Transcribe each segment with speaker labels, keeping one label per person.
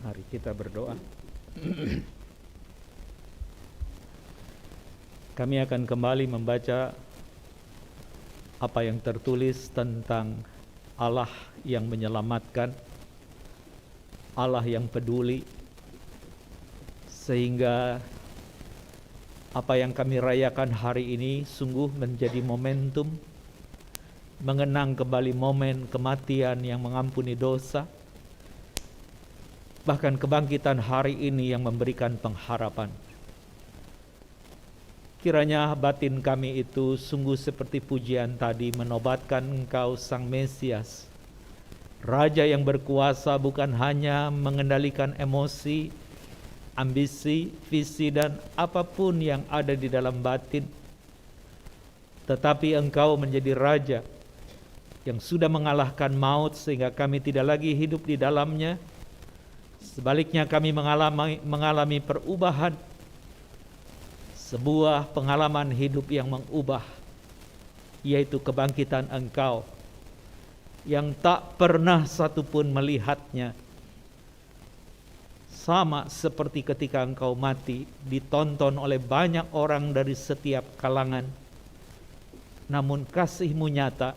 Speaker 1: Mari kita berdoa. Kami akan kembali membaca apa yang tertulis tentang Allah yang menyelamatkan, Allah yang peduli, sehingga apa yang kami rayakan hari ini sungguh menjadi momentum mengenang kembali momen kematian yang mengampuni dosa, bahkan kebangkitan hari ini yang memberikan pengharapan. Kiranya batin kami itu sungguh seperti pujian tadi menobatkan Engkau Sang Mesias, Raja yang berkuasa bukan hanya mengendalikan emosi, ambisi, visi dan apapun yang ada di dalam batin, tetapi Engkau menjadi Raja yang sudah mengalahkan maut sehingga kami tidak lagi hidup di dalamnya. Sebaliknya kami mengalami perubahan, sebuah pengalaman hidup yang mengubah, yaitu kebangkitan Engkau yang tak pernah satupun melihatnya. Sama seperti ketika Engkau mati, ditonton oleh banyak orang dari setiap kalangan, namun kasih-Mu nyata,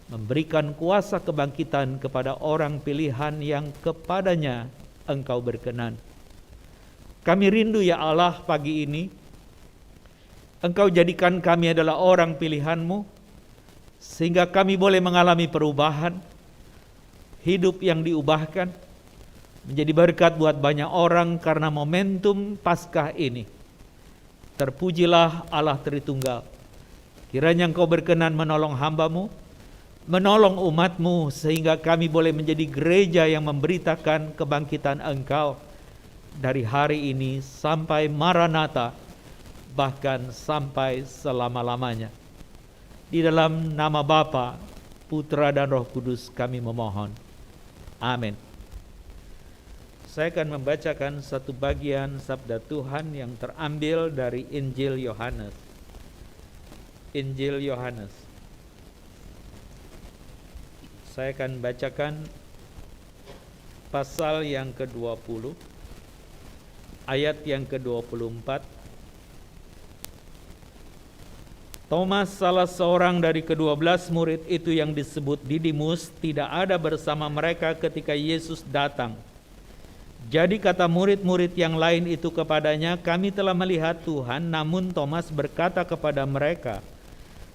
Speaker 1: memberikan kuasa kebangkitan kepada orang pilihan yang kepadanya Engkau berkenan. Kami rindu ya Allah pagi ini, Engkau jadikan kami adalah orang pilihan-Mu, sehingga kami boleh mengalami perubahan, hidup yang diubahkan, menjadi berkat buat banyak orang karena momentum Paskah ini. Terpujilah Allah Tritunggal. Kiranya Engkau berkenan menolong hamba-Mu, menolong umat-Mu, sehingga kami boleh menjadi gereja yang memberitakan kebangkitan Engkau dari hari ini sampai Maranatha, bahkan sampai selama-lamanya. Di dalam nama Bapa, Putra dan Roh Kudus kami memohon. Amin. Saya akan membacakan satu bagian sabda Tuhan yang terambil dari Injil Yohanes. Injil Yohanes. Saya akan bacakan pasal yang ke-20, ayat yang ke-24. Thomas, salah seorang dari ke-12 murid itu yang disebut Didimus, tidak ada bersama mereka ketika Yesus datang. Jadi kata murid-murid yang lain itu kepadanya, "Kami telah melihat Tuhan." Namun Thomas berkata kepada mereka,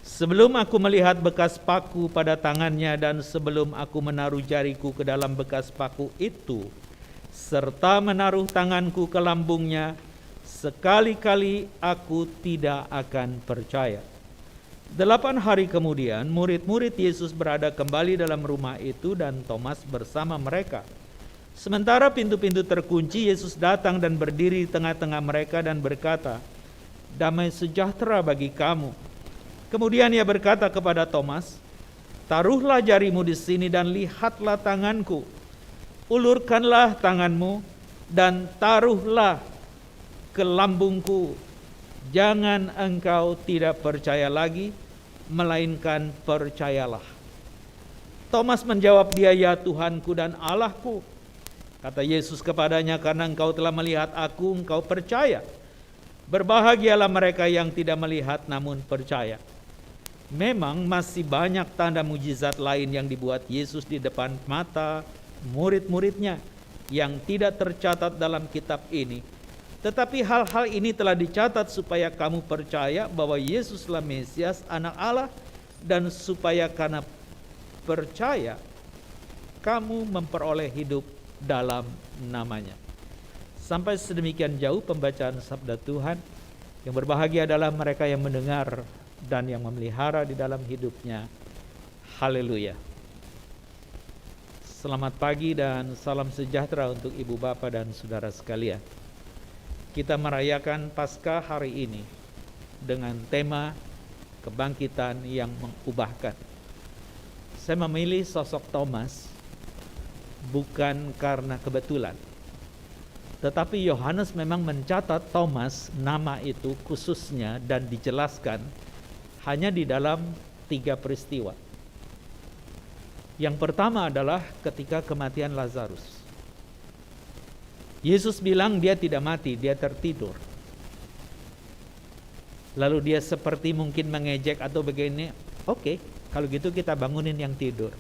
Speaker 1: "Sebelum aku melihat bekas paku pada tangannya dan sebelum aku menaruh jariku ke dalam bekas paku itu, serta menaruh tanganku ke lambungnya, sekali-kali aku tidak akan percaya." 8 hari kemudian, murid-murid Yesus berada kembali dalam rumah itu dan Thomas bersama mereka. Sementara pintu-pintu terkunci, Yesus datang dan berdiri di tengah-tengah mereka dan berkata, "Damai sejahtera bagi kamu." Kemudian Ia berkata kepada Thomas, "Taruhlah jarimu di sini dan lihatlah tanganku. Ulurkanlah tanganmu dan taruhlah ke lambungku. Jangan engkau tidak percaya lagi, melainkan percayalah." Thomas menjawab dia, "Ya Tuhanku dan Allahku." Kata Yesus kepadanya, "Karena engkau telah melihat aku, engkau percaya. Berbahagialah mereka yang tidak melihat namun percaya." Memang masih banyak tanda mujizat lain yang dibuat Yesus di depan mata murid-muridnya yang tidak tercatat dalam kitab ini. Tetapi hal-hal ini telah dicatat supaya kamu percaya bahwa Yesuslah Mesias, Anak Allah, dan supaya karena percaya kamu memperoleh hidup dalam namanya. Sampai sedemikian jauh pembacaan sabda Tuhan. Yang berbahagia adalah mereka yang mendengar dan yang memelihara di dalam hidupnya. Haleluya. Selamat pagi dan salam sejahtera untuk ibu bapa dan saudara sekalian. Kita merayakan Paskah hari ini dengan tema kebangkitan yang mengubahkan. Saya memilih sosok Thomas bukan karena kebetulan, tetapi Yohanes memang mencatat Thomas, nama itu khususnya dan dijelaskan hanya di dalam 3 peristiwa. Yang pertama adalah ketika kematian Lazarus. Yesus bilang dia tidak mati, dia tertidur. Lalu dia seperti mungkin mengejek atau begini, oke, kalau gitu kita bangunin yang tidur.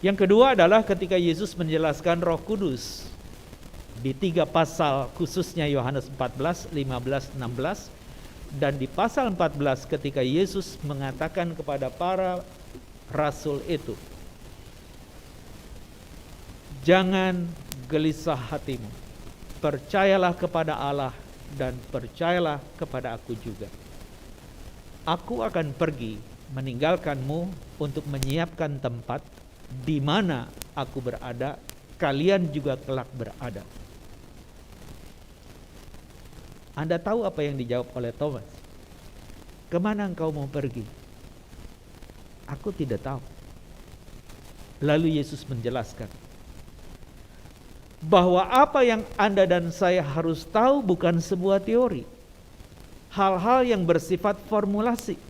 Speaker 1: Yang kedua adalah ketika Yesus menjelaskan Roh Kudus di 3 pasal, khususnya Yohanes 14, 15, 16, dan di pasal 14 ketika Yesus mengatakan kepada para rasul itu, jangan gelisah hatimu, percayalah kepada Allah dan percayalah kepada aku juga. Aku akan pergi meninggalkanmu untuk menyiapkan tempat di mana aku berada, kalian juga kelak berada. Anda tahu apa yang dijawab oleh Thomas? Kemana engkau mau pergi? Aku tidak tahu. Lalu Yesus menjelaskan bahwa apa yang Anda dan saya harus tahu bukan sebuah teori, hal-hal yang bersifat formulasi.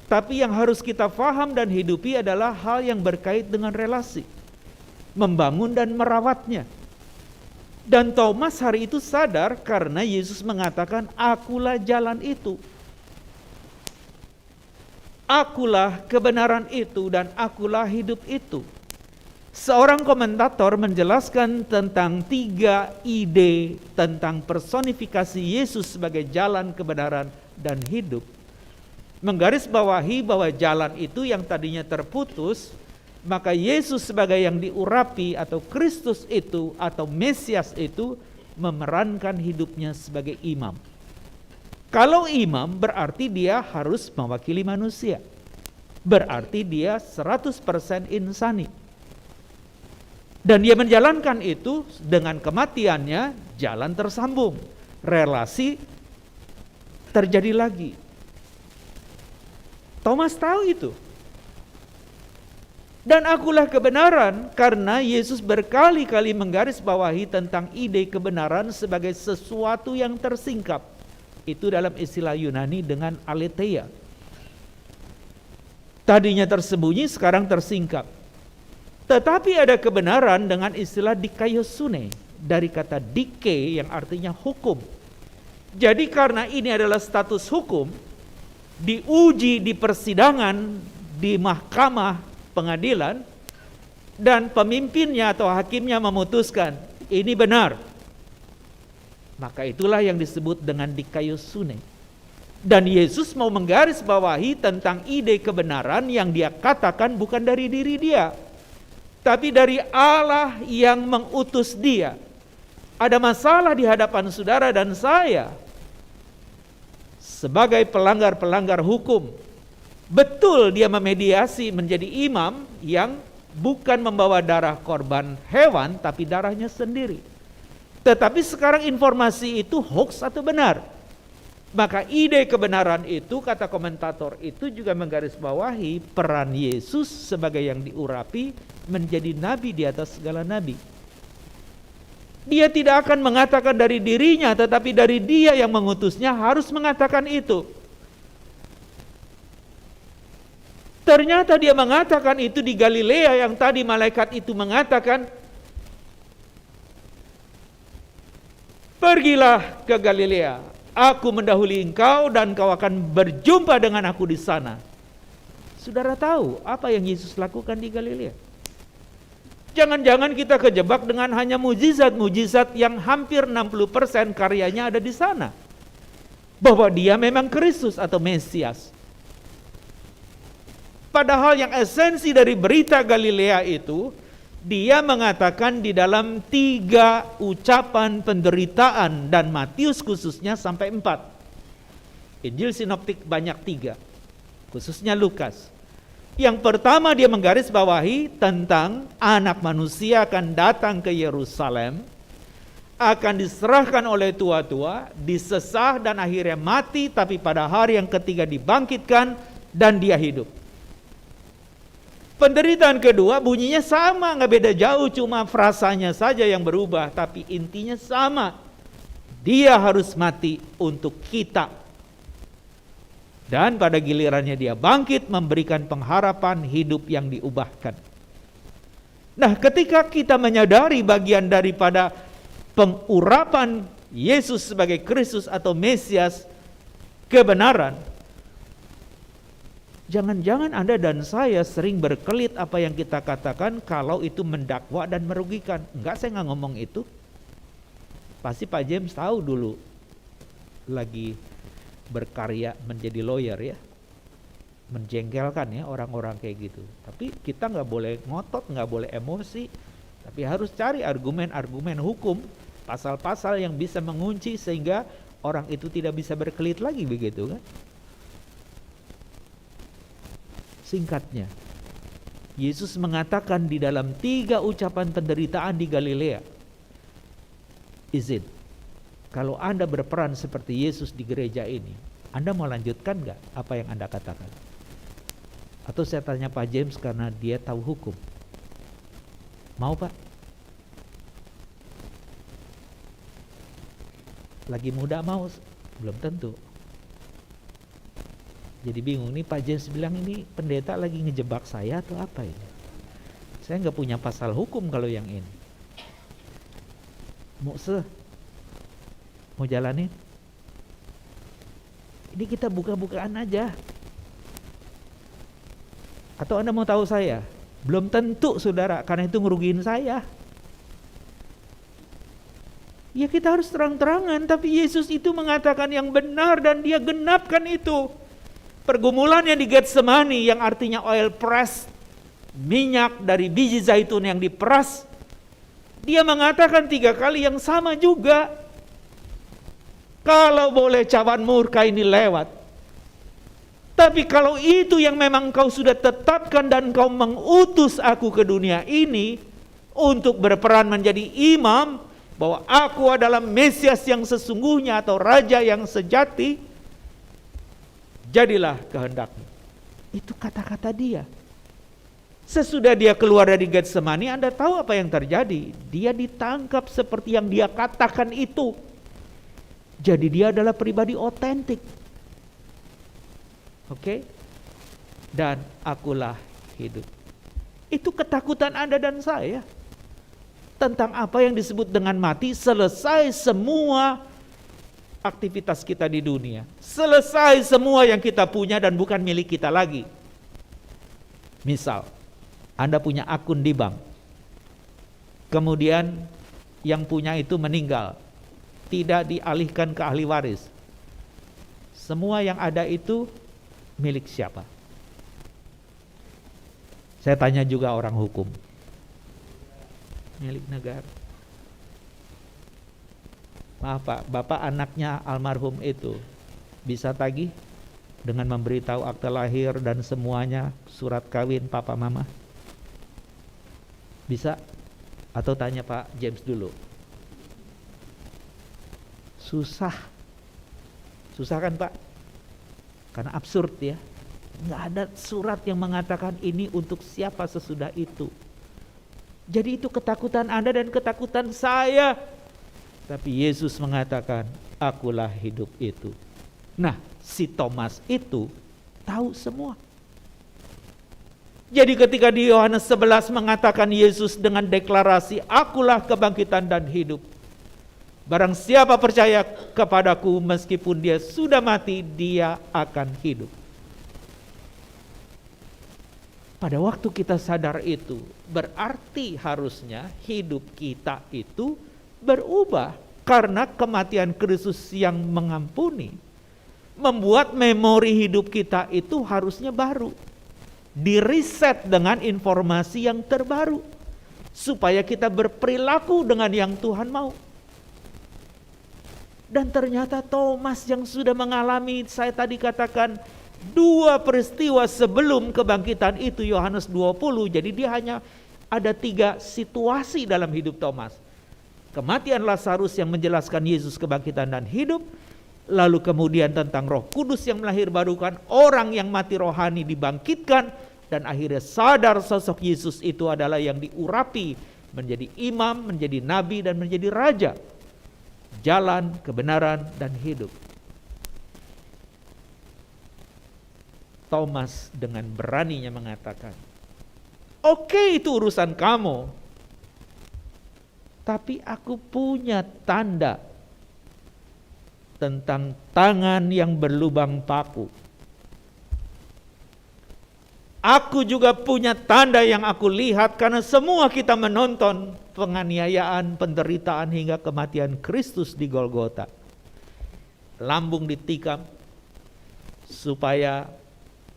Speaker 1: Tapi yang harus kita faham dan hidupi adalah hal yang berkait dengan relasi, membangun dan merawatnya. Dan Thomas hari itu sadar karena Yesus mengatakan, akulah jalan itu, akulah kebenaran itu, dan akulah hidup itu. Seorang komentator menjelaskan tentang 3 ide tentang personifikasi Yesus sebagai jalan, kebenaran, dan hidup. Menggarisbawahi bahwa jalan itu yang tadinya terputus, maka Yesus sebagai yang diurapi atau Kristus itu atau Mesias itu memerankan hidupnya sebagai imam. Kalau imam berarti dia harus mewakili manusia. Berarti dia 100% insani. Dan dia menjalankan itu dengan kematiannya, jalan tersambung, relasi terjadi lagi. Thomas tahu itu. Dan akulah kebenaran, karena Yesus berkali-kali menggarisbawahi tentang ide kebenaran sebagai sesuatu yang tersingkap. Itu dalam istilah Yunani dengan aletheia. Tadinya tersembunyi, sekarang tersingkap. Tetapi ada kebenaran dengan istilah dikaiosune, dari kata dike yang artinya hukum. Jadi karena ini adalah status hukum, diuji di persidangan, di mahkamah pengadilan, dan pemimpinnya atau hakimnya memutuskan ini benar, maka itulah yang disebut dengan dikaiosune. Dan Yesus mau menggarisbawahi tentang ide kebenaran yang dia katakan bukan dari diri dia, tapi dari Allah yang mengutus dia. Ada masalah di hadapan saudara dan saya sebagai pelanggar-pelanggar hukum. Betul dia memediasi menjadi imam yang bukan membawa darah korban hewan, tapi darahnya sendiri. Tetapi sekarang informasi itu hoax atau benar? Maka ide kebenaran itu, kata komentator itu juga menggarisbawahi peran Yesus sebagai yang diurapi menjadi nabi di atas segala nabi. Dia tidak akan mengatakan dari dirinya, tetapi dari dia yang mengutusnya harus mengatakan itu. Ternyata dia mengatakan itu di Galilea yang tadi malaikat itu mengatakan, pergilah ke Galilea, aku mendahului engkau dan kau akan berjumpa dengan aku di sana. Saudara tahu apa yang Yesus lakukan di Galilea? Jangan-jangan kita kejebak dengan hanya mujizat-mujizat yang hampir 60% karyanya ada di sana. Bahwa dia memang Kristus atau Mesias. Padahal yang esensi dari berita Galilea itu, dia mengatakan di dalam 3 ucapan penderitaan, dan Matius khususnya sampai 4. Injil sinoptik banyak 3, khususnya Lukas. Yang pertama dia menggarisbawahi tentang anak manusia akan datang ke Yerusalem, akan diserahkan oleh tua-tua, disesah dan akhirnya mati, tapi pada hari yang ketiga dibangkitkan dan dia hidup. Penderitaan kedua bunyinya sama, nggak beda jauh, cuma frasanya saja yang berubah, tapi intinya sama. Dia harus mati untuk kita. Dan pada gilirannya dia bangkit memberikan pengharapan hidup yang diubahkan. Nah, ketika kita menyadari bagian daripada pengurapan Yesus sebagai Kristus atau Mesias kebenaran, jangan-jangan Anda dan saya sering berkelit apa yang kita katakan kalau itu mendakwa dan merugikan. Enggak, saya nggak ngomong itu. Pasti Pak James tahu dulu lagi berkarya menjadi lawyer ya, menjengkelkan ya orang-orang kayak gitu. Tapi kita nggak boleh ngotot, nggak boleh emosi, tapi harus cari argumen-argumen hukum, pasal-pasal yang bisa mengunci sehingga orang itu tidak bisa berkelit lagi, begitu kan? Singkatnya, Yesus mengatakan di dalam 3 ucapan penderitaan di Galilea, izin, kalau Anda berperan seperti Yesus di gereja ini, Anda mau lanjutkan nggak apa yang Anda katakan? Atau saya tanya Pak James karena dia tahu hukum. Mau Pak? Lagi muda mau? Belum tentu. Jadi bingung nih, Pak James bilang ini pendeta lagi ngejebak saya atau apa ini? Saya nggak punya pasal hukum kalau yang ini. Mau jalanin? Ini kita buka-bukaan aja. Atau Anda mau tahu saya? Belum tentu saudara, karena itu ngerugiin saya. Ya kita harus terang-terangan, tapi Yesus itu mengatakan yang benar dan dia genapkan itu. Pergumulannya di Getsemani yang artinya oil press, minyak dari biji zaitun yang diperas, dia mengatakan 3 kali yang sama juga. Kalau boleh cawan murka ini lewat. Tapi kalau itu yang memang kau sudah tetapkan dan kau mengutus aku ke dunia ini untuk berperan menjadi imam, bahwa aku adalah Mesias yang sesungguhnya atau Raja yang sejati, jadilah kehendakmu. Itu kata-kata dia. Sesudah dia keluar dari Getsemani, Anda tahu apa yang terjadi? Dia ditangkap seperti yang dia katakan itu. Jadi dia adalah pribadi otentik. Oke? Dan akulah hidup. Itu ketakutan Anda dan saya. Tentang apa yang disebut dengan mati, selesai semua aktivitas kita di dunia. Selesai semua yang kita punya dan bukan milik kita lagi. Misal, Anda punya akun di bank. Kemudian yang punya itu meninggal. Tidak dialihkan ke ahli waris. Semua yang ada itu milik siapa? Saya tanya juga orang hukum. Milik negara. Maaf Pak, Bapak anaknya almarhum itu bisa tagih dengan memberitahu akte lahir dan semuanya, surat kawin papa mama? Bisa? Atau tanya Pak James dulu? Susah. Susah kan Pak? Karena absurd ya. Nggak ada surat yang mengatakan ini untuk siapa sesudah itu. Jadi itu ketakutan Anda dan ketakutan saya. Tapi Yesus mengatakan, akulah hidup itu. Nah, si Thomas itu tahu semua. Jadi ketika di Yohanes 11 mengatakan Yesus dengan deklarasi, akulah kebangkitan dan hidup. Barang siapa percaya kepadaku meskipun dia sudah mati, dia akan hidup. Pada waktu kita sadar itu, berarti harusnya hidup kita itu berubah. Karena kematian Kristus yang mengampuni, membuat memori hidup kita itu harusnya baru. Di-reset dengan informasi yang terbaru. Supaya kita berperilaku dengan yang Tuhan mau. Dan ternyata Thomas yang sudah mengalami, saya tadi katakan, 2 peristiwa sebelum kebangkitan itu, Yohanes 20. Jadi dia hanya ada 3 situasi dalam hidup Thomas. Kematian Lazarus yang menjelaskan Yesus kebangkitan dan hidup. Lalu kemudian tentang Roh Kudus yang melahirbarukan, orang yang mati rohani dibangkitkan. Dan akhirnya sadar sosok Yesus itu adalah yang diurapi menjadi imam, menjadi nabi, dan menjadi raja. Jalan, kebenaran, dan hidup. Thomas dengan beraninya mengatakan, Oke, itu urusan kamu. Tapi aku punya tanda tentang tangan yang berlubang paku. Aku juga punya tanda yang aku lihat karena semua kita menonton penganiayaan, penderitaan hingga kematian Kristus di Golgota. Lambung ditikam supaya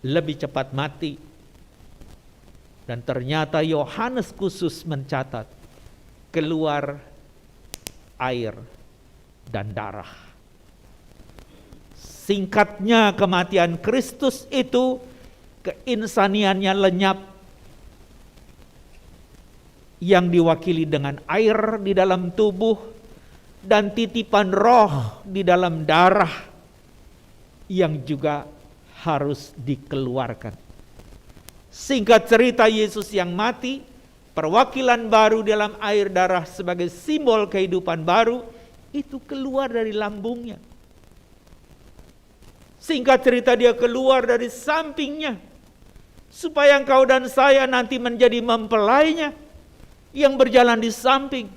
Speaker 1: lebih cepat mati. Dan ternyata Yohanes khusus mencatat keluar air dan darah. Singkatnya, kematian Kristus itu keinsaniannya lenyap, yang diwakili dengan air di dalam tubuh dan titipan roh di dalam darah yang juga harus dikeluarkan. Singkat cerita, Yesus yang mati, perwakilan baru dalam air darah sebagai simbol kehidupan baru, itu keluar dari lambungnya. Singkat cerita, dia keluar dari sampingnya, supaya engkau dan saya nanti menjadi mempelainya yang berjalan di samping.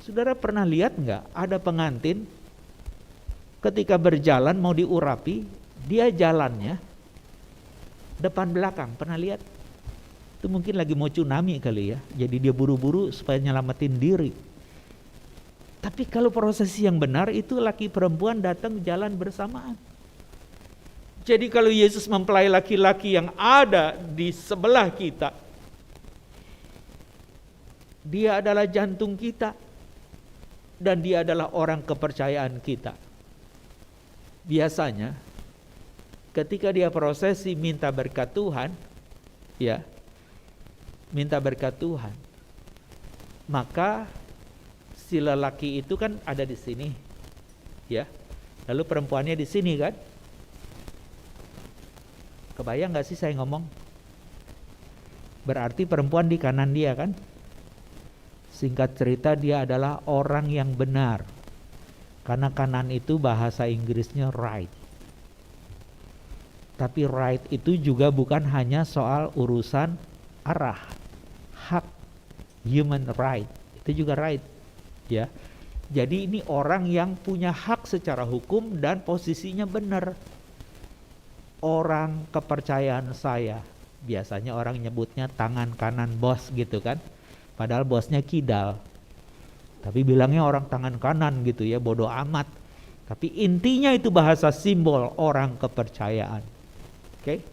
Speaker 1: Saudara pernah lihat enggak ada pengantin ketika berjalan mau diurapi, dia jalannya depan belakang, pernah lihat? Itu mungkin lagi mau tsunami kali ya, jadi dia buru-buru supaya nyelamatin diri. Tapi kalau prosesi yang benar itu laki perempuan datang jalan bersamaan. Jadi kalau Yesus mempelai laki-laki yang ada di sebelah kita, dia adalah jantung kita dan dia adalah orang kepercayaan kita. Biasanya ketika dia prosesi minta berkat Tuhan, ya, minta berkat Tuhan, maka si lelaki itu kan ada di sini, ya, lalu perempuannya di sini kan. Kebayang gak sih saya ngomong? Berarti perempuan di kanan dia kan? Singkat cerita, dia adalah orang yang benar. Karena kanan itu bahasa Inggrisnya right. Tapi right itu juga bukan hanya soal urusan arah, hak, human right. Itu juga right, ya. Jadi ini orang yang punya hak secara hukum dan posisinya benar. Orang kepercayaan saya, biasanya orang nyebutnya tangan kanan bos gitu kan, padahal bosnya kidal, tapi bilangnya orang tangan kanan gitu ya, bodoh amat. Tapi intinya itu bahasa simbol orang kepercayaan. Oke?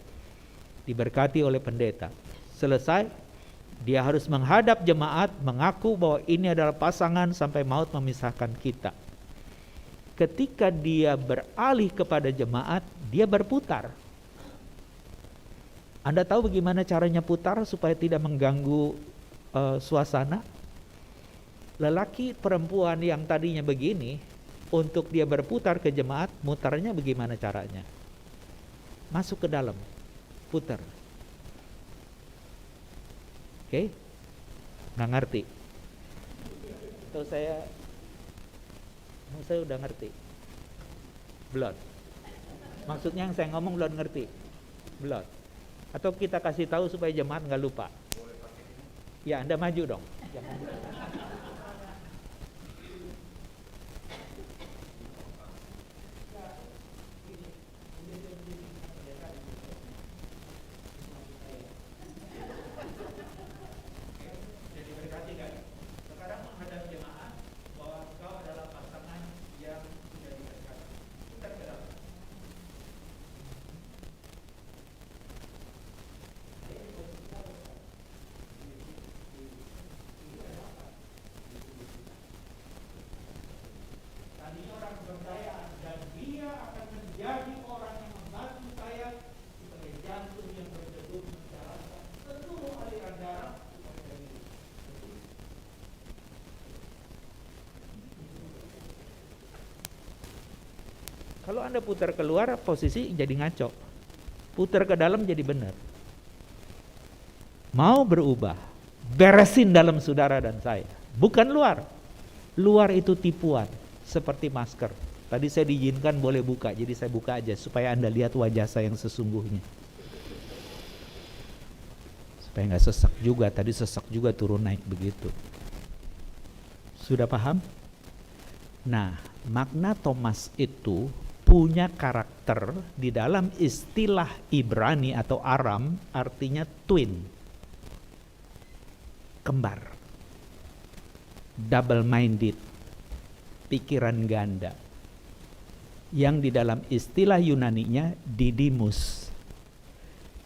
Speaker 1: Diberkati oleh pendeta. Selesai, dia harus menghadap jemaat, mengaku bahwa ini adalah pasangan sampai maut memisahkan kita. Ketika dia beralih kepada jemaat, dia berputar. Anda tahu bagaimana caranya putar supaya tidak mengganggu suasana? Lelaki perempuan yang tadinya begini, untuk dia berputar ke jemaat, mutarnya bagaimana caranya? Masuk ke dalam, putar. Oke? Nggak ngerti? Atau saya udah ngerti? Belum. Maksudnya yang saya ngomong belum ngerti? Belum. Atau kita kasih tahu supaya jemaat nggak lupa? Ya, Anda maju dong. Jangan. Kalau Anda putar keluar, posisi jadi ngaco. Putar ke dalam jadi benar. Mau berubah, beresin dalam saudara dan saya. Bukan luar. Luar itu tipuan, seperti masker. Tadi saya diizinkan boleh buka, jadi saya buka aja supaya Anda lihat wajah saya yang sesungguhnya. supaya nggak sesak juga. Tadi sesak juga turun naik begitu. Sudah paham? Nah, makna Thomas itu punya karakter di dalam istilah Ibrani atau Aram, artinya twin, kembar, double minded, pikiran ganda, yang di dalam istilah Yunaninya Didymus.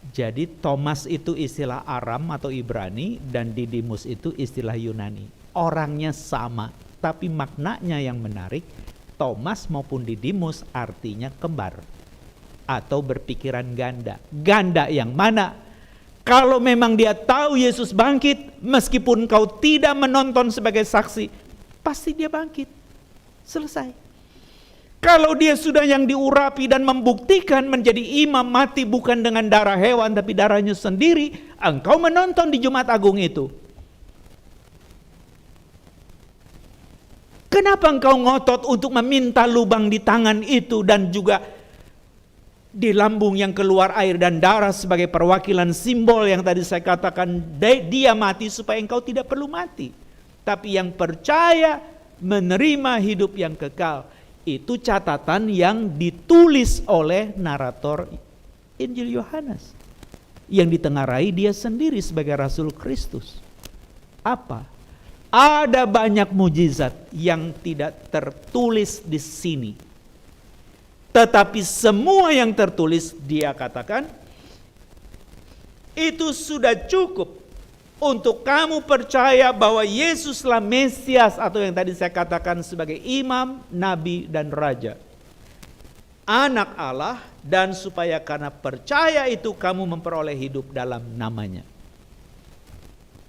Speaker 1: Jadi Thomas itu istilah Aram atau Ibrani dan Didymus itu istilah Yunani. Orangnya sama, tapi maknanya yang menarik. Thomas maupun Didymus artinya kembar atau berpikiran ganda. Ganda yang mana? Kalau memang dia tahu Yesus bangkit, meskipun kau tidak menonton sebagai saksi, pasti dia bangkit. Selesai. Kalau dia sudah yang diurapi dan membuktikan menjadi imam mati bukan dengan darah hewan tapi darahnya sendiri, engkau menonton di Jumat Agung itu. Kenapa engkau ngotot untuk meminta lubang di tangan itu dan juga di lambung yang keluar air dan darah sebagai perwakilan simbol yang tadi saya katakan dia mati supaya engkau tidak perlu mati. Tapi yang percaya menerima hidup yang kekal. Itu catatan yang ditulis oleh narator Injil Yohanes. Yang ditengarai dia sendiri sebagai Rasul Kristus. Apa? Ada banyak mujizat yang tidak tertulis di sini. Tetapi semua yang tertulis dia katakan itu sudah cukup untuk kamu percaya bahwa Yesuslah Mesias atau yang tadi saya katakan sebagai imam, nabi dan raja. Anak Allah dan supaya karena percaya itu kamu memperoleh hidup dalam namanya.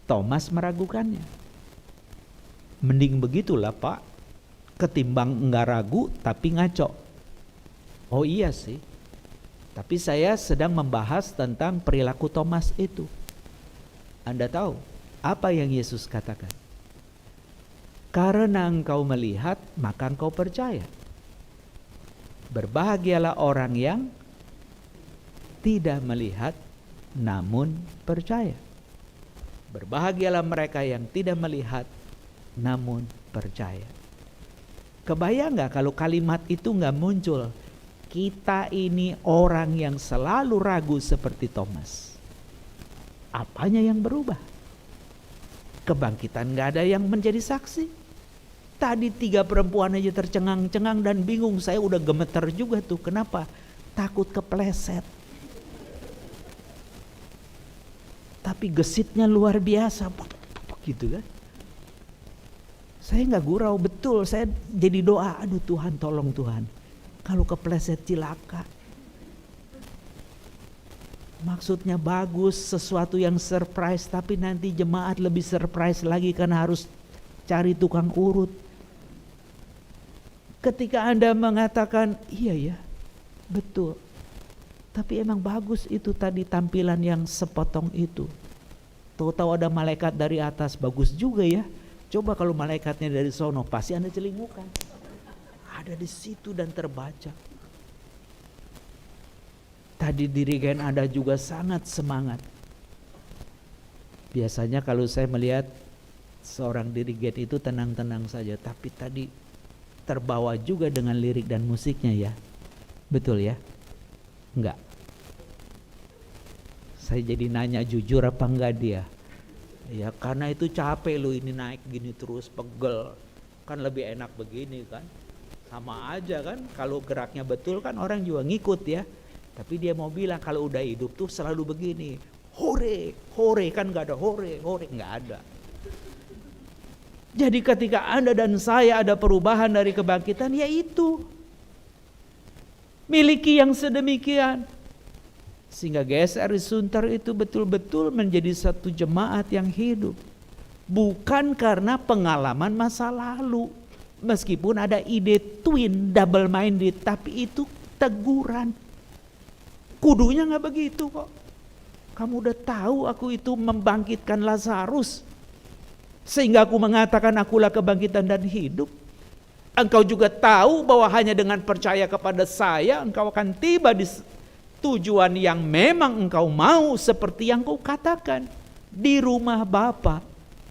Speaker 1: Thomas meragukannya. Mending begitulah Pak, ketimbang enggak ragu tapi ngaco. Oh iya sih, tapi saya sedang membahas tentang perilaku Thomas itu. Anda tahu apa yang Yesus katakan? Karena engkau melihat maka engkau percaya. Berbahagialah orang yang tidak melihat namun percaya. Berbahagialah mereka yang tidak melihat namun percaya. Kebayang gak kalau kalimat itu gak muncul? Kita ini orang yang selalu ragu seperti Thomas. Apanya yang berubah? Kebangkitan gak ada yang menjadi saksi. Tadi 3 perempuan aja tercengang-cengang dan bingung. Saya udah gemeter juga tuh. Kenapa? Takut kepleset. Tapi gesitnya luar biasa. Gitu kan? Saya nggak gurau, betul. Saya jadi doa, aduh Tuhan tolong Tuhan. Kalau kepleset cilaka. Maksudnya bagus, sesuatu yang surprise. Tapi nanti jemaat lebih surprise lagi karena harus cari tukang urut. Ketika Anda mengatakan, iya ya, betul. Tapi emang bagus itu tadi tampilan yang sepotong itu. Tahu-tahu ada malaikat dari atas, bagus juga ya. Coba kalau malaikatnya dari sono, pasti Anda celingukan. Ada di situ dan terbaca. Tadi dirigen Anda juga sangat semangat. Biasanya kalau saya melihat seorang dirigen itu tenang-tenang saja. Tapi tadi terbawa juga dengan lirik dan musiknya ya. Betul ya? Enggak. Saya jadi nanya jujur apa enggak dia. Ya karena itu capek lu ini naik gini terus pegel. Kan lebih enak begini kan. Sama aja kan. Kalau geraknya betul kan orang juga ngikut ya. Tapi dia mau bilang kalau udah hidup tuh selalu begini. Hore, hore kan gak ada hore gak ada. Jadi ketika Anda dan saya ada perubahan dari kebangkitan, ya itu. Miliki yang sedemikian. Sehingga GSR Sunter itu betul-betul menjadi satu jemaat yang hidup. Bukan karena pengalaman masa lalu. Meskipun ada ide twin, double minded, tapi itu teguran. Kudunya gak begitu kok. Kamu udah tahu aku itu membangkitkan Lazarus. Sehingga aku mengatakan akulah kebangkitan dan hidup. Engkau juga tahu bahwa hanya dengan percaya kepada saya, engkau akan tiba di tujuan yang memang engkau mau seperti yang kau katakan. di rumah Bapa.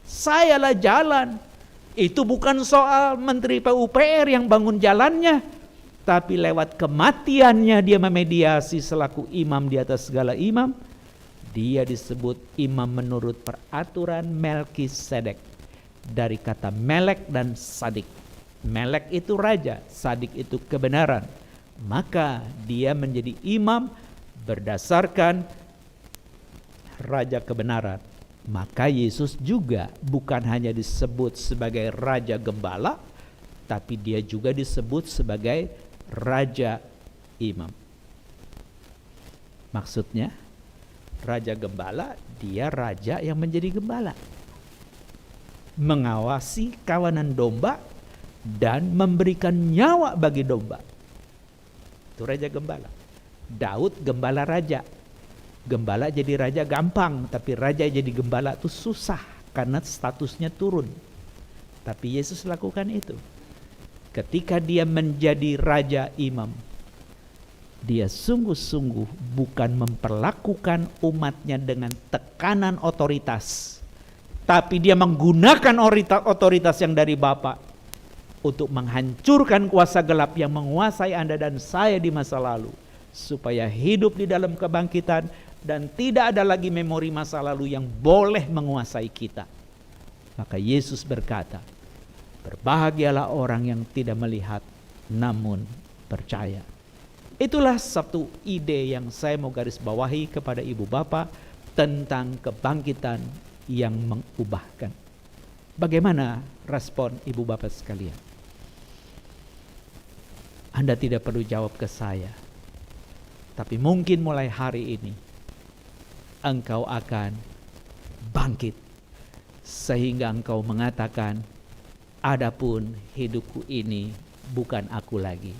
Speaker 1: Sayalah jalan. Itu bukan soal Menteri PUPR yang bangun jalannya, tapi lewat kematiannya dia memediasi selaku imam di atas segala imam. Dia disebut imam menurut peraturan Melkisedek, dari kata melek dan sadik. Melek itu raja, sadik itu kebenaran. Maka dia menjadi imam berdasarkan raja kebenaran. Maka Yesus juga bukan hanya disebut sebagai Raja Gembala, tapi dia juga disebut sebagai Raja Imam. Maksudnya, Raja Gembala, dia raja yang menjadi gembala, mengawasi kawanan domba dan memberikan nyawa bagi domba. Itu Raja Gembala. Daud gembala raja. Gembala jadi raja gampang, tapi raja jadi gembala itu susah karena statusnya turun. Tapi Yesus lakukan itu. Ketika dia menjadi raja imam, dia sungguh-sungguh bukan memperlakukan umatnya dengan tekanan otoritas, tapi dia menggunakan otoritas yang dari Bapa untuk menghancurkan kuasa gelap yang menguasai Anda dan saya di masa lalu, supaya hidup di dalam kebangkitan dan tidak ada lagi memori masa lalu yang boleh menguasai kita. Maka Yesus berkata, berbahagialah orang yang tidak melihat namun percaya. Itulah satu ide yang saya mau garis bawahi kepada ibu bapak tentang kebangkitan yang mengubahkan. Bagaimana respon ibu bapak sekalian? Anda tidak perlu jawab ke saya, tapi mungkin mulai hari ini engkau akan bangkit, sehingga engkau mengatakan, adapun hidupku ini bukan aku lagi,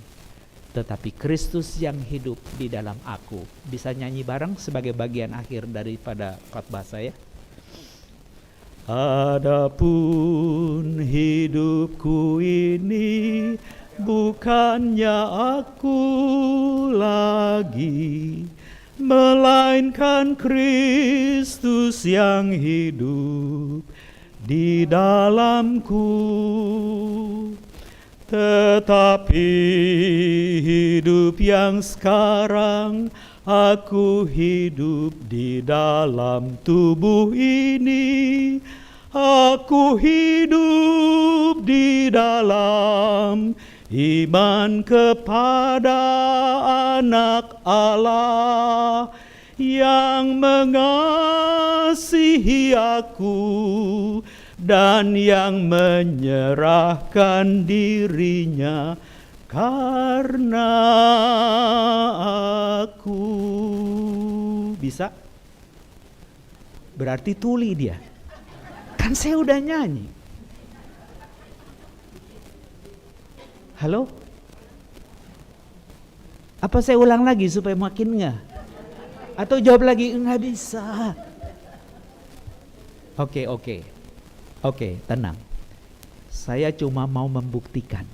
Speaker 1: tetapi Kristus yang hidup di dalam aku. Bisa nyanyi bareng sebagai bagian akhir daripada khotbah saya. Adapun hidupku ini bukannya aku lagi, melainkan Kristus yang hidup di dalamku. Tetapi hidup yang sekarang aku hidup di dalam tubuh ini. Aku hidup di dalam iman kepada Anak Allah yang mengasihi aku dan yang menyerahkan dirinya karena aku. Bisa? Berarti tuli dia. Kan saya udah nyanyi. Halo? Apa saya ulang lagi supaya makin enggak? Atau jawab lagi, enggak bisa. Oke, tenang. Saya cuma mau membuktikan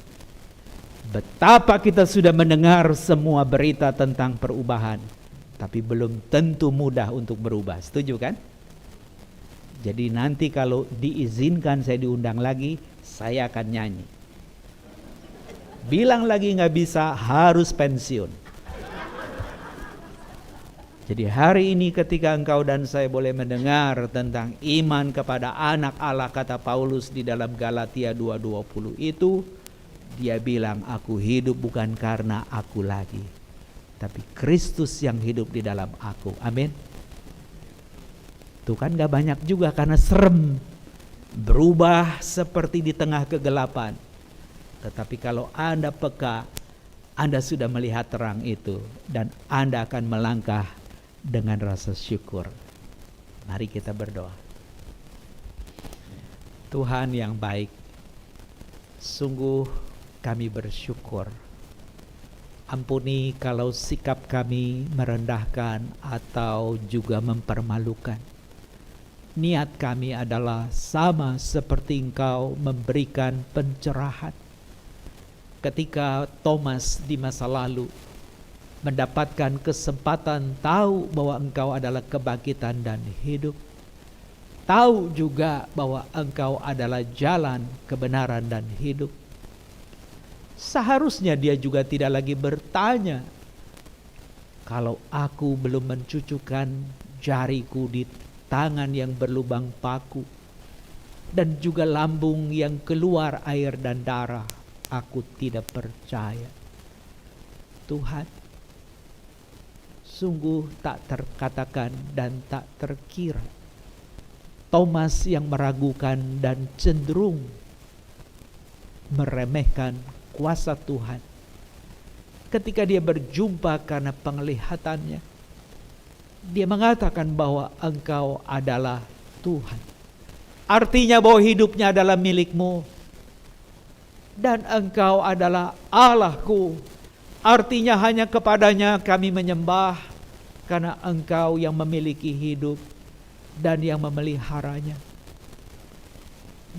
Speaker 1: betapa kita sudah mendengar semua berita tentang perubahan, tapi belum tentu mudah untuk berubah. Setuju kan? Jadi nanti kalau diizinkan saya diundang lagi, saya akan nyanyi. Bilang lagi nggak bisa, harus pensiun. Jadi hari ini ketika engkau dan saya boleh mendengar tentang iman kepada Anak Allah, kata Paulus di dalam Galatia 2:20 itu, dia bilang, aku hidup bukan karena aku lagi, tapi Kristus yang hidup di dalam aku. Amin. Tuh kan gak banyak juga karena serem. Berubah seperti di tengah kegelapan. Tetapi kalau Anda peka, Anda sudah melihat terang itu, dan Anda akan melangkah dengan rasa syukur. Mari kita berdoa. Tuhan yang baik, sungguh kami bersyukur. Ampuni kalau sikap kami merendahkan atau juga mempermalukan. Niat kami adalah sama seperti Engkau memberikan pencerahan. Ketika Thomas di masa lalu mendapatkan kesempatan tahu bahwa Engkau adalah kebangkitan dan hidup, tahu juga bahwa Engkau adalah jalan, kebenaran, dan hidup. Seharusnya dia juga tidak lagi bertanya, kalau aku belum mencucukkan jariku di tangan yang berlubang paku, dan juga lambung yang keluar air dan darah, aku tidak percaya. Tuhan, sungguh tak terkatakan dan tak terkira Thomas yang meragukan dan cenderung meremehkan kuasa Tuhan ketika dia berjumpa karena penglihatannya. Dia mengatakan bahwa Engkau adalah Tuhan. Artinya bahwa hidupnya adalah milikmu. Dan Engkau adalah Allahku. Artinya hanya kepadanya kami menyembah, karena Engkau yang memiliki hidup dan yang memeliharanya.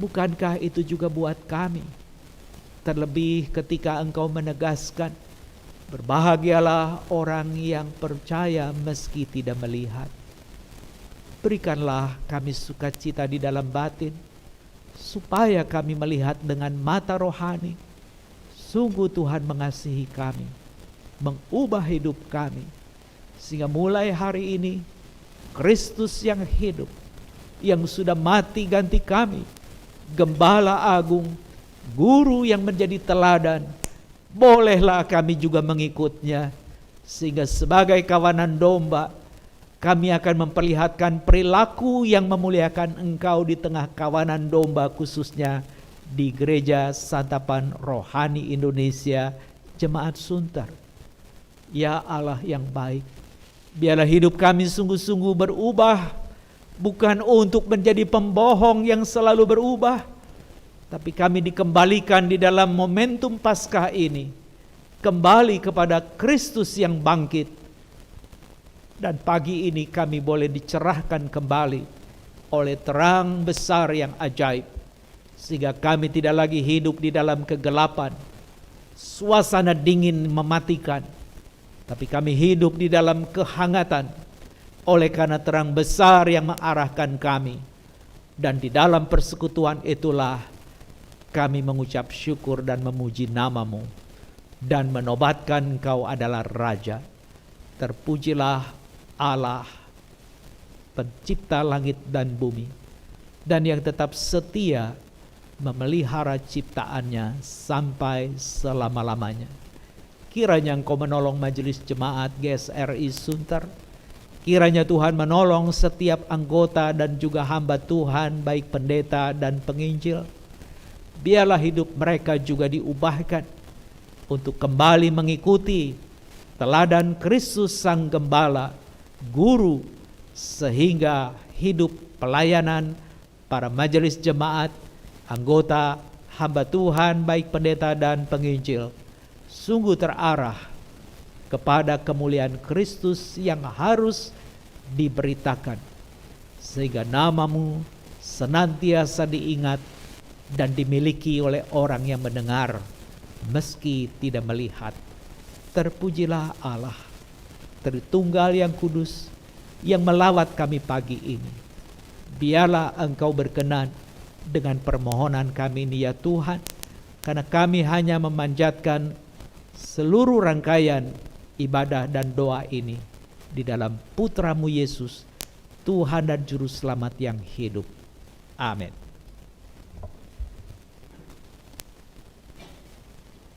Speaker 1: Bukankah itu juga buat kami? Terlebih ketika Engkau menegaskan, berbahagialah orang yang percaya meski tidak melihat. Berikanlah kami sukacita di dalam batin, supaya kami melihat dengan mata rohani. Sungguh Tuhan mengasihi kami, mengubah hidup kami, sehingga mulai hari ini Kristus yang hidup, yang sudah mati ganti kami, Gembala Agung, Guru yang menjadi teladan, bolehlah kami juga mengikutnya, sehingga sebagai kawanan domba kami akan memperlihatkan perilaku yang memuliakan Engkau di tengah kawanan domba, khususnya di Gereja Santapan Rohani Indonesia Jemaat Sunter. Ya Allah yang baik, biarlah hidup kami sungguh-sungguh berubah, bukan untuk menjadi pembohong yang selalu berubah, tapi kami dikembalikan di dalam momentum Paskah ini, kembali kepada Kristus yang bangkit. Dan pagi ini kami boleh dicerahkan kembali oleh terang besar yang ajaib, sehingga kami tidak lagi hidup di dalam kegelapan, suasana dingin mematikan, tapi kami hidup di dalam kehangatan oleh karena terang besar yang mengarahkan kami. Dan di dalam persekutuan itulah kami mengucap syukur dan memuji nama-Mu dan menobatkan Engkau adalah Raja. Terpujilah Allah, pencipta langit dan bumi, dan yang tetap setia memelihara ciptaannya sampai selama-lamanya. Kiranya Engkau menolong Majelis Jemaat GSRI Sunter. Kiranya Tuhan menolong setiap anggota dan juga hamba Tuhan, baik pendeta dan penginjil. Biarlah hidup mereka juga diubahkan untuk kembali mengikuti teladan Kristus Sang Gembala, Guru, sehingga hidup pelayanan para majelis jemaat, anggota, hamba Tuhan, baik pendeta dan penginjil, sungguh terarah kepada kemuliaan Kristus yang harus diberitakan, sehingga nama-Mu senantiasa diingat dan dimiliki oleh orang yang mendengar meski tidak melihat. Terpujilah Allah, Tritunggal yang kudus, yang melawat kami pagi ini. Biarlah Engkau berkenan dengan permohonan kami ini ya Tuhan, karena kami hanya memanjatkan seluruh rangkaian ibadah dan doa ini di dalam Putra-Mu Yesus, Tuhan dan Juru Selamat yang hidup. Amin.